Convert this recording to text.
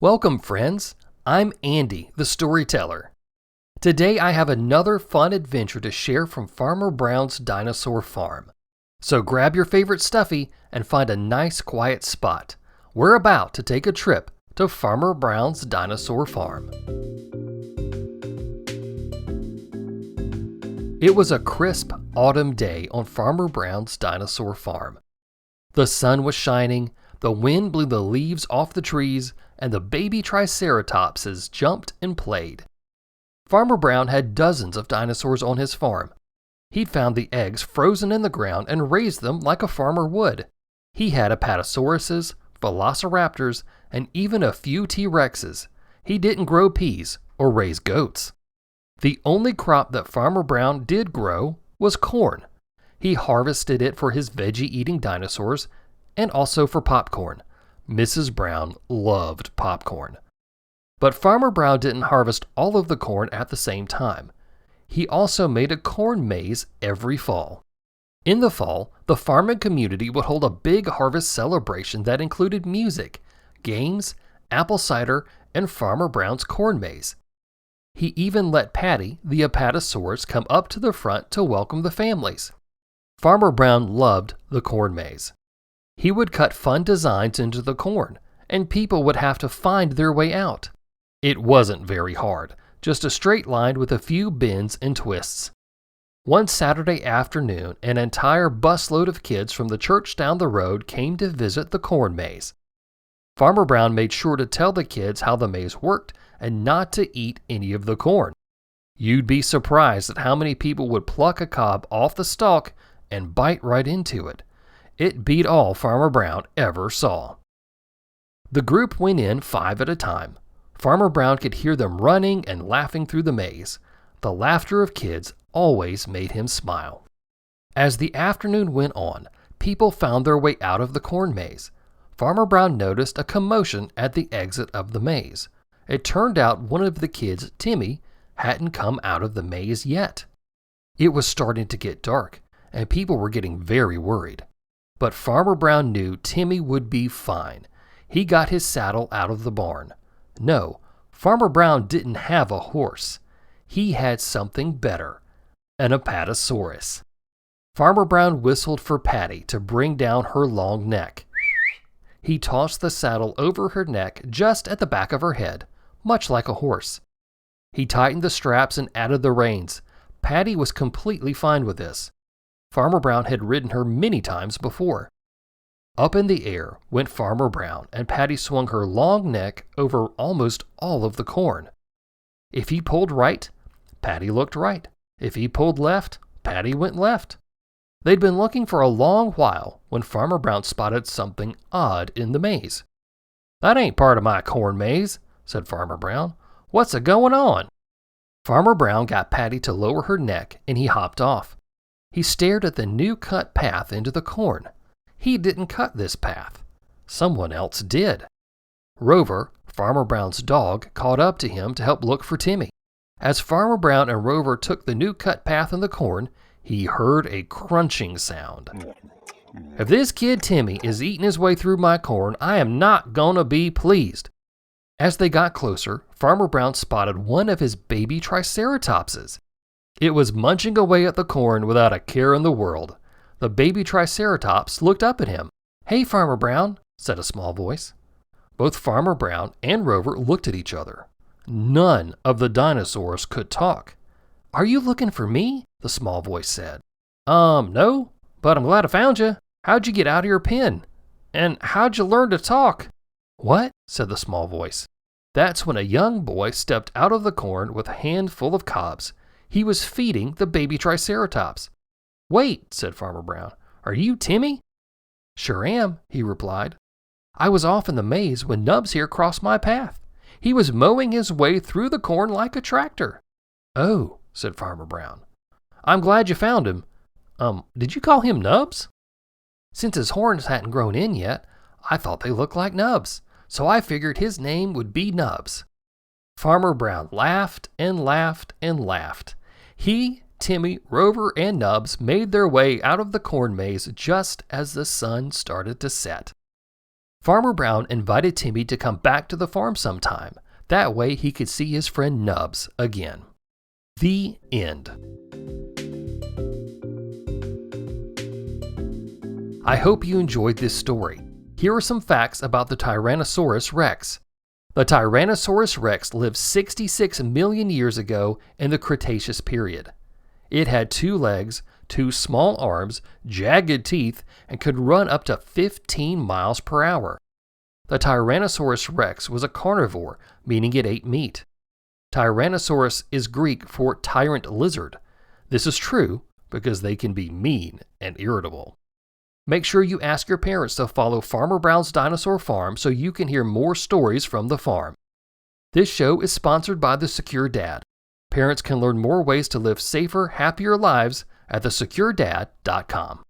Welcome, friends. I'm Andy, the storyteller. Today I have another fun adventure to share from Farmer Brown's Dinosaur Farm. So grab your favorite stuffy and find a nice quiet spot. We're about to take a trip to Farmer Brown's Dinosaur Farm. It was a crisp autumn day on Farmer Brown's Dinosaur Farm. The sun was shining, the wind blew the leaves off the trees, and the baby triceratopses jumped and played. Farmer Brown had dozens of dinosaurs on his farm. He'd found the eggs frozen in the ground and raised them like a farmer would. He had apatosauruses, velociraptors, and even a few T-Rexes. He didn't grow peas or raise goats. The only crop that Farmer Brown did grow was corn. He harvested it for his veggie-eating dinosaurs and also for popcorn. Mrs. Brown loved popcorn. But Farmer Brown didn't harvest all of the corn at the same time. He also made a corn maze every fall. In the fall, the farming community would hold a big harvest celebration that included music, games, apple cider, and Farmer Brown's corn maze. He even let Patty, the apatosaurus, come up to the front to welcome the families. Farmer Brown loved the corn maze. He would cut fun designs into the corn, and people would have to find their way out. It wasn't very hard, just a straight line with a few bends and twists. One Saturday afternoon, an entire busload of kids from the church down the road came to visit the corn maze. Farmer Brown made sure to tell the kids how the maze worked and not to eat any of the corn. You'd be surprised at how many people would pluck a cob off the stalk and bite right into it. It beat all Farmer Brown ever saw. The group went in 5 at a time. Farmer Brown could hear them running and laughing through the maze. The laughter of kids always made him smile. As the afternoon went on, people found their way out of the corn maze. Farmer Brown noticed a commotion at the exit of the maze. It turned out one of the kids, Timmy, hadn't come out of the maze yet. It was starting to get dark, and people were getting very worried. But Farmer Brown knew Timmy would be fine. He got his saddle out of the barn. No, Farmer Brown didn't have a horse. He had something better, an apatosaurus. Farmer Brown whistled for Patty to bring down her long neck. He tossed the saddle over her neck just at the back of her head, much like a horse. He tightened the straps and added the reins. Patty was completely fine with this. Farmer Brown had ridden her many times before. Up in the air went Farmer Brown, and Patty swung her long neck over almost all of the corn. If he pulled right, Patty looked right. If he pulled left, Patty went left. They'd been looking for a long while when Farmer Brown spotted something odd in the maze. "That ain't part of my corn maze," said Farmer Brown. "What's a-going on?" Farmer Brown got Patty to lower her neck, and he hopped off. He stared at the new cut path into the corn. He didn't cut this path. Someone else did. Rover, Farmer Brown's dog, caught up to him to help look for Timmy. As Farmer Brown and Rover took the new cut path in the corn, he heard a crunching sound. "If this kid Timmy is eating his way through my corn, I am not gonna be pleased." As they got closer, Farmer Brown spotted one of his baby triceratopses. It was munching away at the corn without a care in the world. The baby triceratops looked up at him. "Hey, Farmer Brown," said a small voice. Both Farmer Brown and Rover looked at each other. None of the dinosaurs could talk. "Are you looking for me?" the small voice said. No, but I'm glad I found you. How'd you get out of your pen? And how'd you learn to talk?" "What?" said the small voice. That's when a young boy stepped out of the corn with a handful of cobs. He was feeding the baby triceratops. "Wait," said Farmer Brown. "Are you Timmy?" "Sure am," he replied. "I was off in the maze when Nubs here crossed my path. He was mowing his way through the corn like a tractor." "Oh," said Farmer Brown. "I'm glad you found him. Did you call him Nubs?" "Since his horns hadn't grown in yet, I thought they looked like nubs, so I figured his name would be Nubs." Farmer Brown laughed and laughed and laughed. He, Timmy, Rover, and Nubs made their way out of the corn maze just as the sun started to set. Farmer Brown invited Timmy to come back to the farm sometime. That way he could see his friend Nubs again. The end. I hope you enjoyed this story. Here are some facts about the Tyrannosaurus rex. The Tyrannosaurus rex lived 66 million years ago in the Cretaceous period. It had 2 legs, 2 small arms, jagged teeth, and could run up to 15 miles per hour. The Tyrannosaurus rex was a carnivore, meaning it ate meat. Tyrannosaurus is Greek for tyrant lizard. This is true because they can be mean and irritable. Make sure you ask your parents to follow Farmer Brown's Dinosaur Farm so you can hear more stories from the farm. This show is sponsored by The Secure Dad. Parents can learn more ways to live safer, happier lives at thesecuredad.com.